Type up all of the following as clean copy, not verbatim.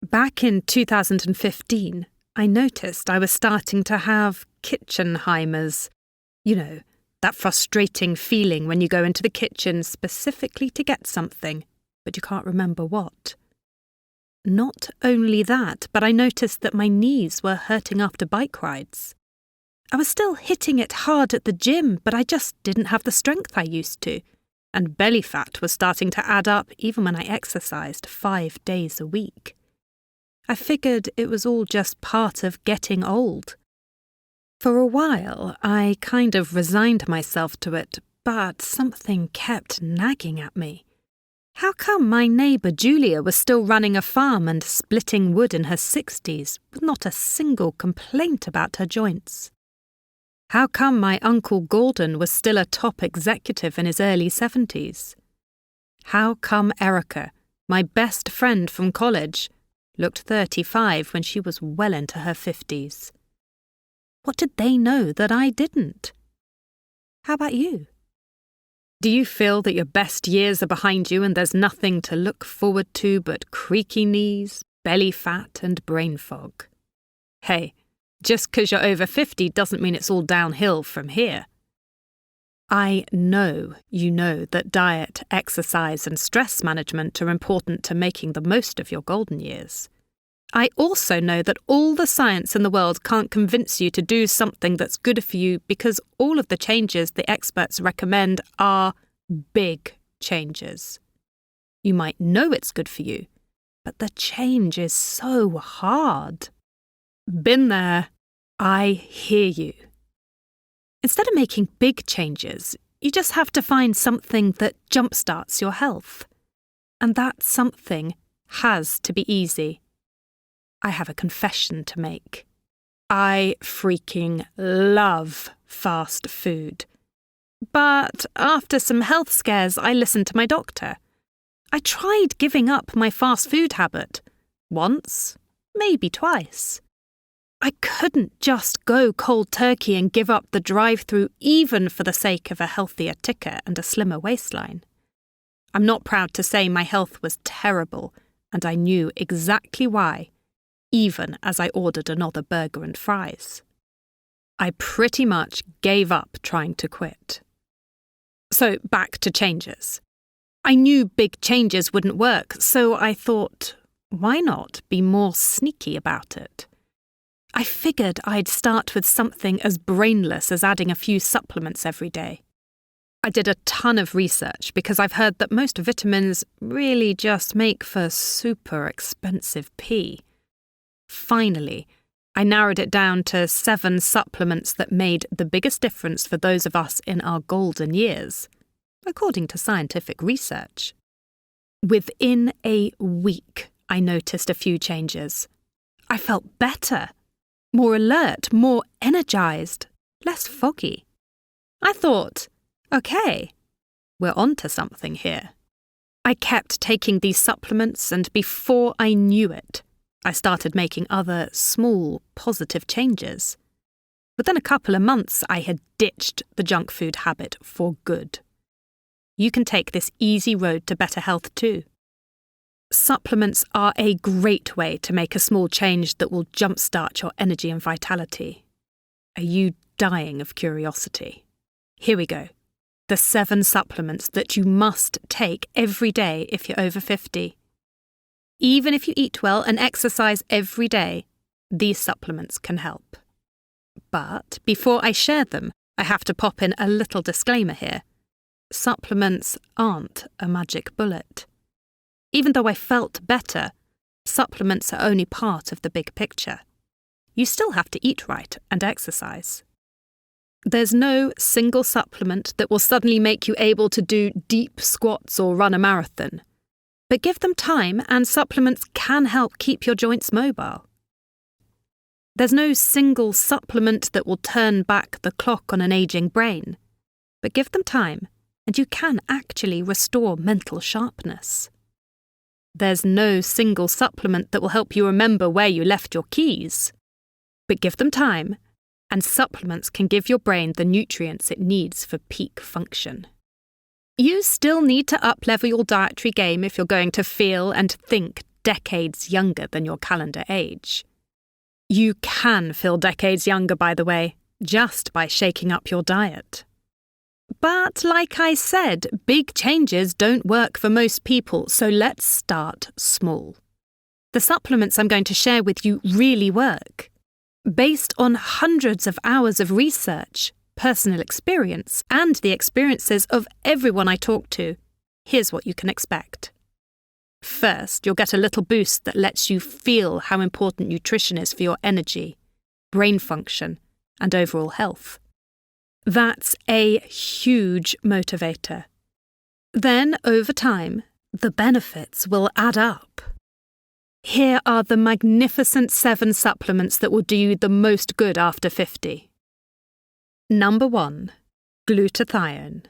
Back in 2015, I noticed I was starting to have kitchenheimers. You know, that frustrating feeling when you go into the kitchen specifically to get something, but you can't remember what. Not only that, but I noticed that my knees were hurting after bike rides. I was still hitting it hard at the gym, but I just didn't have the strength I used to, and belly fat was starting to add up even when I exercised 5 days a week. I figured it was all just part of getting old. For a while, I kind of resigned myself to it, but something kept nagging at me. How come my neighbour Julia was still running a farm and splitting wood in her 60s with not a single complaint about her joints? How come my Uncle Gordon was still a top executive in his early 70s? How come Erica, my best friend from college, looked 35 when she was well into her 50s? What did they know that I didn't? How about you? Do you feel that your best years are behind you and there's nothing to look forward to but creaky knees, belly fat and brain fog? Hey, just 'cause you're over 50 doesn't mean it's all downhill from here. I know you know that diet, exercise and stress management are important to making the most of your golden years. I also know that all the science in the world can't convince you to do something that's good for you because all of the changes the experts recommend are big changes. You might know it's good for you, but the change is so hard. Been there. I hear you. Instead of making big changes, you just have to find something that jumpstarts your health. And that something has to be easy. I have a confession to make. I freaking love fast food. But after some health scares, I listened to my doctor. I tried giving up my fast food habit. Once, maybe twice. I couldn't just go cold turkey and give up the drive-through even for the sake of a healthier ticker and a slimmer waistline. I'm not proud to say my health was terrible, and I knew exactly why, even as I ordered another burger and fries. I pretty much gave up trying to quit. So back to changes. I knew big changes wouldn't work, so I thought, why not be more sneaky about it? I figured I'd start with something as brainless as adding a few supplements every day. I did a ton of research because I've heard that most vitamins really just make for super expensive pee. Finally, I narrowed it down to 7 supplements that made the biggest difference for those of us in our golden years, according to scientific research. Within a week, I noticed a few changes. I felt better, more alert, more energized, less foggy. I thought, okay, we're onto something here. I kept taking these supplements, and before I knew it, I started making other small, positive changes. Within a couple of months, I had ditched the junk food habit for good. You can take this easy road to better health too. Supplements are a great way to make a small change that will jumpstart your energy and vitality. Are you dying of curiosity? Here we go. The 7 supplements that you must take every day if you're over 50. Even if you eat well and exercise every day, these supplements can help. But before I share them, I have to pop in a little disclaimer here. Supplements aren't a magic bullet. Even though I felt better, supplements are only part of the big picture. You still have to eat right and exercise. There's no single supplement that will suddenly make you able to do deep squats or run a marathon. But give them time, and supplements can help keep your joints mobile. There's no single supplement that will turn back the clock on an aging brain. But give them time, and you can actually restore mental sharpness. There's no single supplement that will help you remember where you left your keys. But give them time, and supplements can give your brain the nutrients it needs for peak function. You still need to up-level your dietary game if you're going to feel and think decades younger than your calendar age. You can feel decades younger, by the way, just by shaking up your diet. But like I said, big changes don't work for most people, so let's start small. The supplements I'm going to share with you really work. Based on hundreds of hours of research, personal experience, and the experiences of everyone I talk to, here's what you can expect. First, you'll get a little boost that lets you feel how important nutrition is for your energy, brain function, and overall health. That's a huge motivator. Then, over time, the benefits will add up. Here are the magnificent 7 supplements that will do you the most good after 50. Number 1. Glutathione.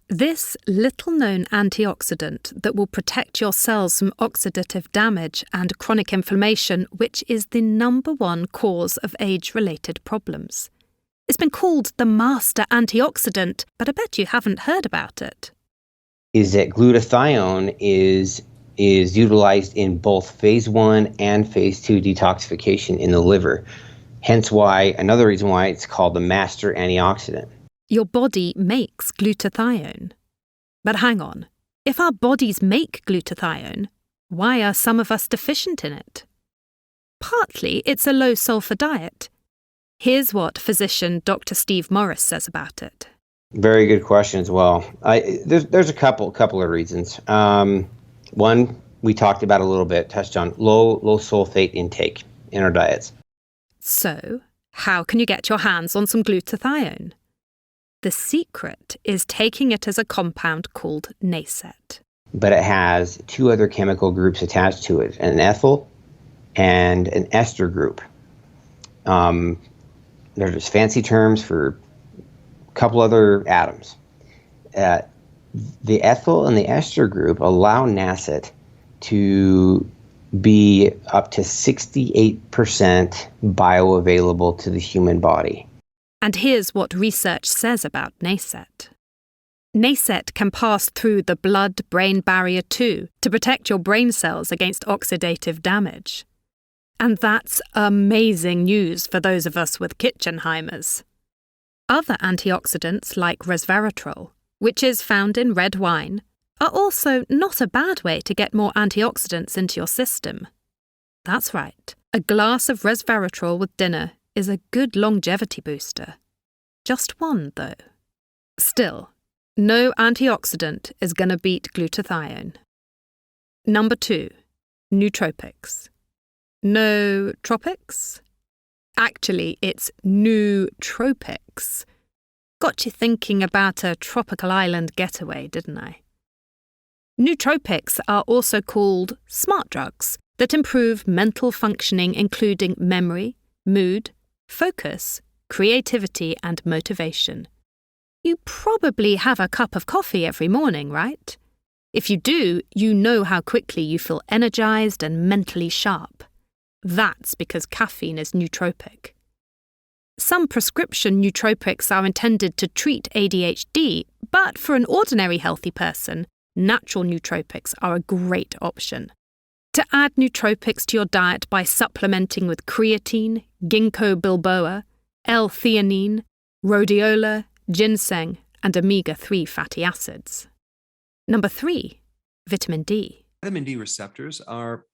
This little-known antioxidant that will protect your cells from oxidative damage and chronic inflammation, which is the number 1 cause of age-related problems. It's been called the master antioxidant, but I bet you haven't heard about it. Is that glutathione is utilized in both phase 1 and phase 2 detoxification in the liver. Hence why, another reason why it's called the master antioxidant. Your body makes glutathione. But hang on, if our bodies make glutathione, why are some of us deficient in it? Partly it's a low-sulfur diet. Here's what physician Dr. Steve Morris says about it. Very good question as well. There's a couple of reasons. One, we talked about a little bit, touched on low sulfate intake in our diets. So, how can you get your hands on some glutathione? The secret is taking it as a compound called Onset. But it has 2 other chemical groups attached to it, an ethyl and an ester group. There's just fancy terms for a couple other atoms. The ethyl and the ester group allow Onset to be up to 68% bioavailable to the human body. And here's what research says about Onset. Onset can pass through the blood-brain barrier too to protect your brain cells against oxidative damage. And that's amazing news for those of us with alzheimers. Other antioxidants like resveratrol, which is found in red wine, are also not a bad way to get more antioxidants into your system. That's right, a glass of resveratrol with dinner is a good longevity booster. Just one, though. Still, no antioxidant is going to beat glutathione. Number 2. Nootropics. Nootropics? Actually, it's nootropics. Got you thinking about a tropical island getaway, didn't I? Nootropics are also called smart drugs that improve mental functioning, including memory, mood, focus, creativity, and motivation. You probably have a cup of coffee every morning, right? If you do, you know how quickly you feel energized and mentally sharp. That's because caffeine is nootropic. Some prescription nootropics are intended to treat ADHD, but for an ordinary healthy person, natural nootropics are a great option. To add nootropics to your diet by supplementing with creatine, ginkgo biloba, L-theanine, rhodiola, ginseng, and omega-3 fatty acids. Number 3, vitamin D. Vitamin D receptors are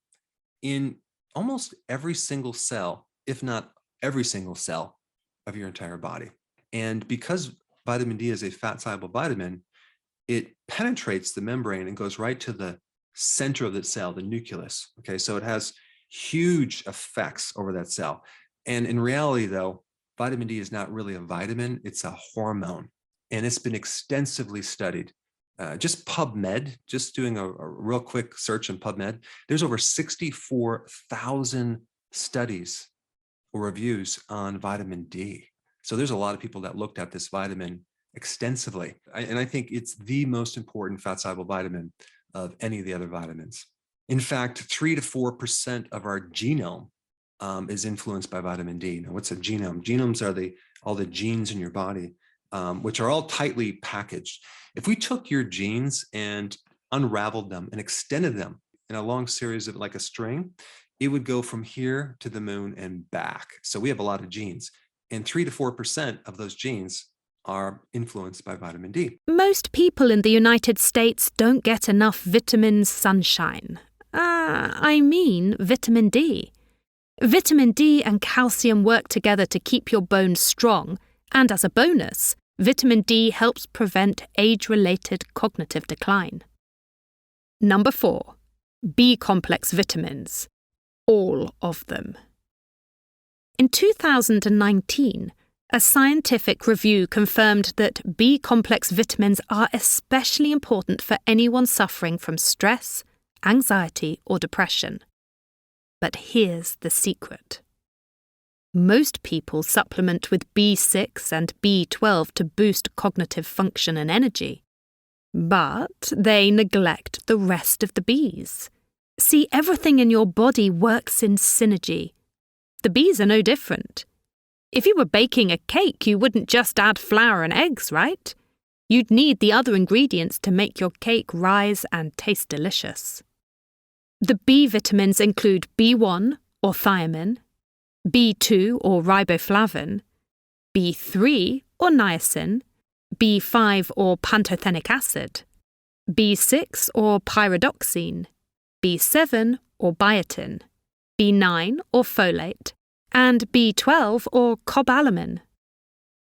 in almost every single cell, if not every single cell of your entire body. And because vitamin D is a fat-soluble vitamin, it penetrates the membrane and goes right to the center of the cell, the nucleus. Okay, so it has huge effects over that cell. And in reality, though, vitamin D is not really a vitamin, it's a hormone. And it's been extensively studied. Just PubMed, just doing a real quick search in PubMed, there's over 64,000 studies or reviews on vitamin D. So there's a lot of people that looked at this vitamin extensively. And I think it's the most important fat-soluble vitamin of any of the other vitamins. In fact, 3 to 4% of our genome is influenced by vitamin D. Now, what's a genome? Genomes are all the genes in your body, which are all tightly packaged. If we took your genes and unraveled them and extended them in a long series of like a string, it would go from here to the moon and back. So we have a lot of genes, and 3 to 4% of those genes are influenced by vitamin D. Most people in the United States don't get enough vitamin sunshine. I mean vitamin D. Vitamin D and calcium work together to keep your bones strong, and as a bonus, vitamin D helps prevent age-related cognitive decline. Number 4. B-complex vitamins. All of them. In 2019, a scientific review confirmed that B-complex vitamins are especially important for anyone suffering from stress, anxiety, or depression. But here's the secret. Most people supplement with B6 and B12 to boost cognitive function and energy. But they neglect the rest of the Bs. See, everything in your body works in synergy. The Bs are no different. If you were baking a cake, you wouldn't just add flour and eggs, right? You'd need the other ingredients to make your cake rise and taste delicious. The B vitamins include B1 or thiamine, B2 or riboflavin, B3 or niacin, B5 or pantothenic acid, B6 or pyridoxine, B7 or biotin, B9 or folate, and B12 or cobalamin.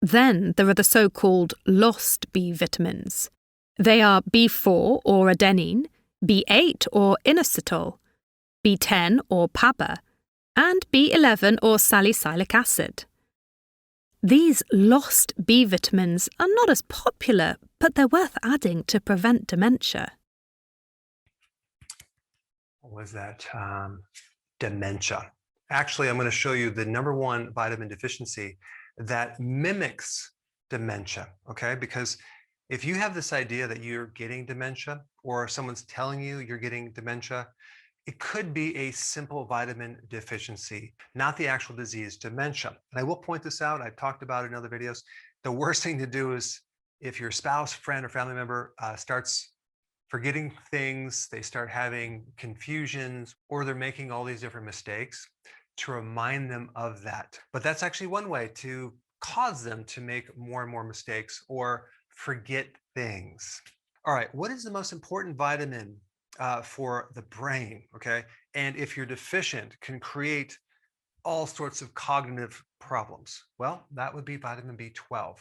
Then there are the so-called lost B vitamins. They are B4 or adenine, B8 or inositol, B10 or PABA, and B11 or salicylic acid. These lost B vitamins are not as popular, but they're worth adding to prevent dementia. What was that? Dementia. Actually, I'm going to show you the #1 vitamin deficiency that mimics dementia, okay? Because if you have this idea that you're getting dementia, or someone's telling you you're getting dementia, it could be a simple vitamin deficiency, not the actual disease, dementia. And I will point this out, I've talked about it in other videos. The worst thing to do is if your spouse, friend, or family member starts forgetting things, they start having confusions, or they're making all these different mistakes, to remind them of that. But that's actually one way to cause them to make more and more mistakes or forget things. All right, what is the most important vitamin for the brain, okay? And if you're deficient, can create all sorts of cognitive problems. Well, that would be vitamin B12.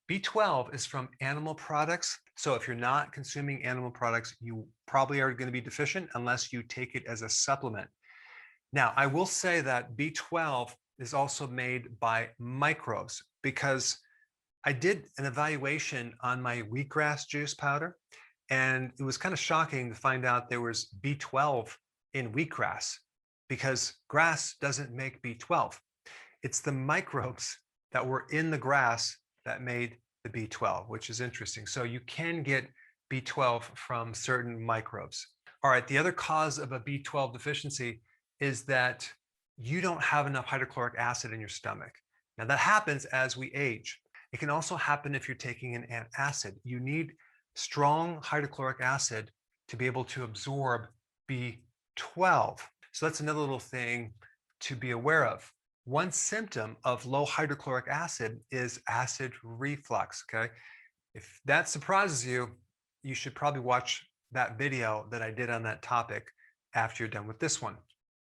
B12 is from animal products. So if you're not consuming animal products, you probably are going to be deficient unless you take it as a supplement. Now, I will say that B12 is also made by microbes, because I did an evaluation on my wheatgrass juice powder, and it was kind of shocking to find out there was B12 in wheatgrass, because grass doesn't make B12. It's the microbes that were in the grass that made the B12, which is interesting. So you can get B12 from certain microbes. All right, the other cause of a B12 deficiency is that you don't have enough hydrochloric acid in your stomach. Now that happens as we age. It can also happen if you're taking an antacid. You need strong hydrochloric acid to be able to absorb B12. So that's another little thing to be aware of. One symptom of low hydrochloric acid is acid reflux, okay? If that surprises you, you should probably watch that video that I did on that topic after you're done with this one.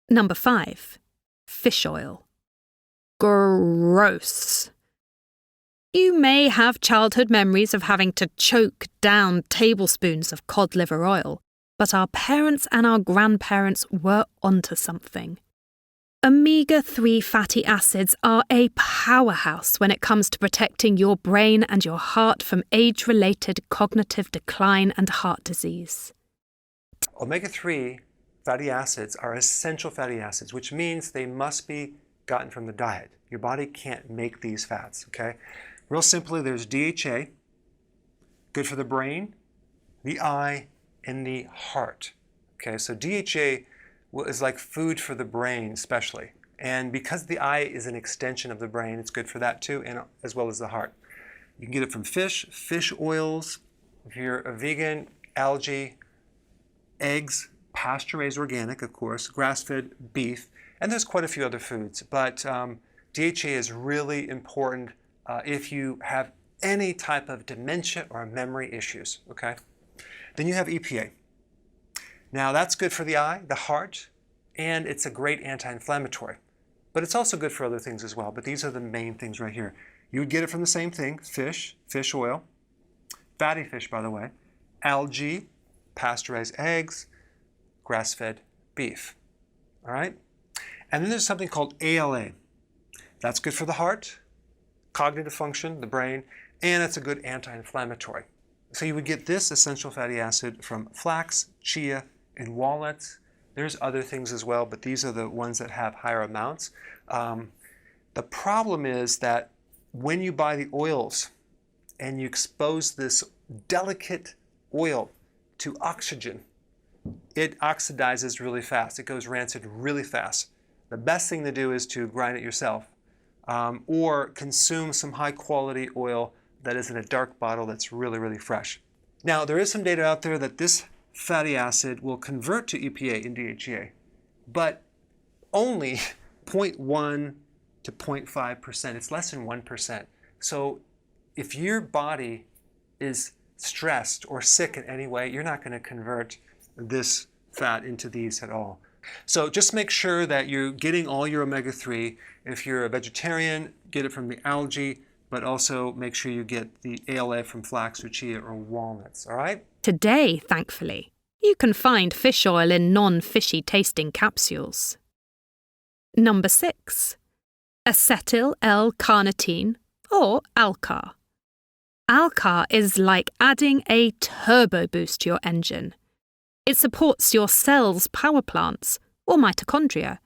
Number 5. Fish oil. Gross. You may have childhood memories of having to choke down tablespoons of cod liver oil, but our parents and our grandparents were onto something. Omega-3 fatty acids are a powerhouse when it comes to protecting your brain and your heart from age-related cognitive decline and heart disease. Omega-3 fatty acids are essential fatty acids, which means they must be gotten from the diet. Your body can't make these fats, okay? Real simply, there's DHA, good for the brain, the eye, and the heart. Okay, so DHA is like food for the brain especially. And because the eye is an extension of the brain, it's good for that too, and as well as the heart. You can get it from fish, fish oils. If you're a vegan, algae, eggs, pasture-raised organic, of course, grass-fed beef, and there's quite a few other foods. But DHA is really important if you have any type of dementia or memory issues, okay? Then you have EPA. Now that's good for the eye, the heart, and it's a great anti-inflammatory. But it's also good for other things as well. But these are the main things right here. You would get it from the same thing, fish oil, fatty fish, by the way, algae, pasteurized eggs, grass-fed beef, all right? And then there's something called ALA. That's good for the heart, cognitive function, the brain, and it's a good anti-inflammatory. So you would get this essential fatty acid from flax, chia, and walnuts. There's other things as well, but these are the ones that have higher amounts. The problem is that when you buy the oils and you expose this delicate oil to oxygen, it oxidizes really fast. It goes rancid really fast. The best thing to do is to grind it yourself or consume some high quality oil that is in a dark bottle that's really, really fresh. Now, there is some data out there that this fatty acid will convert to EPA and DHEA, but only 0.1 to 0.5%. It's less than 1%. So if your body is stressed or sick in any way, you're not going to convert this fat into these at all. So just make sure that you're getting all your omega-3. If you're a vegetarian, get it from the algae, but also make sure you get the ALA from flax or chia or walnuts, all right? Today, thankfully, you can find fish oil in non-fishy tasting capsules. Number 6. Acetyl-L-Carnitine, or ALCAR. ALCAR is like adding a turbo boost to your engine. It supports your cells' power plants, or mitochondria,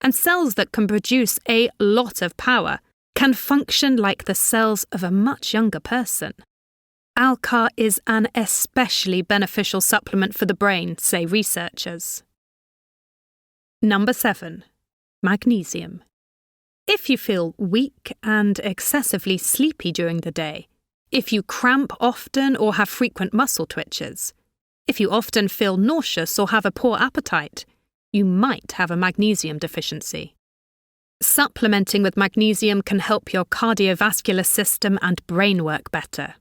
and cells that can produce a lot of power can function like the cells of a much younger person. ALCAR is an especially beneficial supplement for the brain, say researchers. Number 7. Magnesium. If you feel weak and excessively sleepy during the day, if you cramp often or have frequent muscle twitches, if you often feel nauseous or have a poor appetite, you might have a magnesium deficiency. Supplementing with magnesium can help your cardiovascular system and brain work better.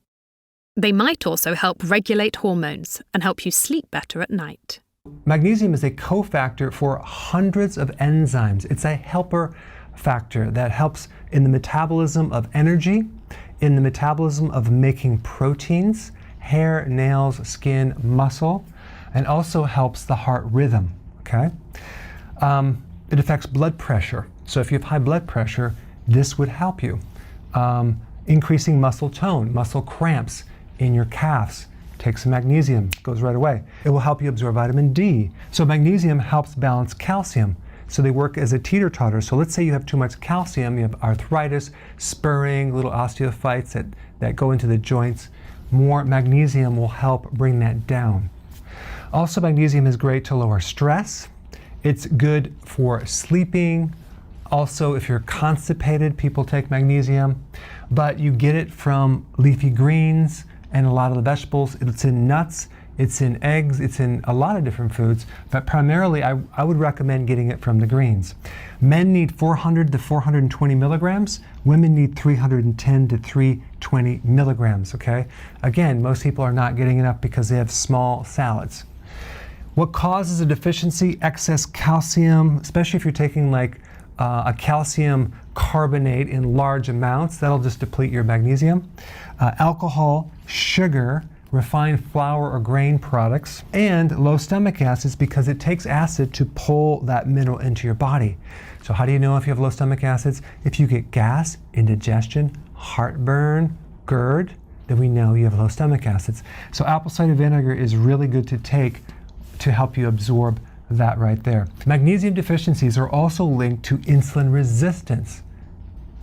They might also help regulate hormones and help you sleep better at night. Magnesium is a cofactor for hundreds of enzymes. It's a helper factor that helps in the metabolism of energy, in the metabolism of making proteins, hair, nails, skin, muscle, and also helps the heart rhythm, okay? It affects blood pressure. So if you have high blood pressure, this would help you. Increasing muscle tone, muscle cramps in your calves. Take some magnesium, goes right away. It will help you absorb vitamin D. So magnesium helps balance calcium. So they work as a teeter-totter. So let's say you have too much calcium, you have arthritis, spurring, little osteophytes that go into the joints. More magnesium will help bring that down. Also, magnesium is great to lower stress. It's good for sleeping. Also, if you're constipated, people take magnesium. But you get it from leafy greens and a lot of the vegetables. It's in nuts, it's in eggs, it's in a lot of different foods. But primarily, I would recommend getting it from the greens. Men need 400 to 420 milligrams. Women need 310 to 320 milligrams, okay? Again, most people are not getting enough because they have small salads. What causes a deficiency? Excess calcium, especially if you're taking like a calcium carbonate in large amounts, that'll just deplete your magnesium. Alcohol, sugar, refined flour or grain products, and low stomach acids because it takes acid to pull that mineral into your body. So how do you know if you have low stomach acids? If you get gas, indigestion, heartburn, GERD, then we know you have low stomach acids. So apple cider vinegar is really good to take to help you absorb that right there. Magnesium deficiencies are also linked to insulin resistance.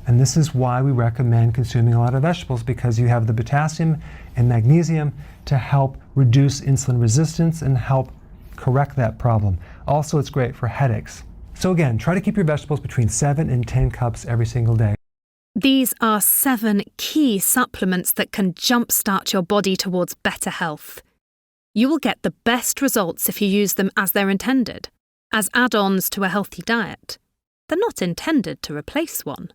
And this is why we recommend consuming a lot of vegetables, because you have the potassium and magnesium to help reduce insulin resistance and help correct that problem. Also, it's great for headaches. So again, try to keep your vegetables between 7 and 10 cups every single day. These are 7 key supplements that can jumpstart your body towards better health. You will get the best results if you use them as they're intended, as add-ons to a healthy diet. They're not intended to replace one.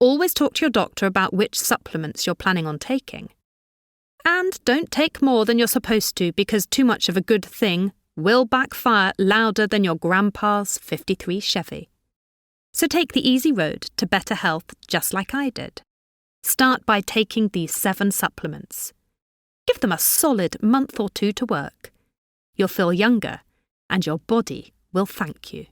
Always talk to your doctor about which supplements you're planning on taking. And don't take more than you're supposed to, because too much of a good thing will backfire louder than your grandpa's '53 Chevy. So take the easy road to better health just like I did. Start by taking these 7 supplements. Give them a solid month or 2 to work. You'll feel younger, and your body will thank you.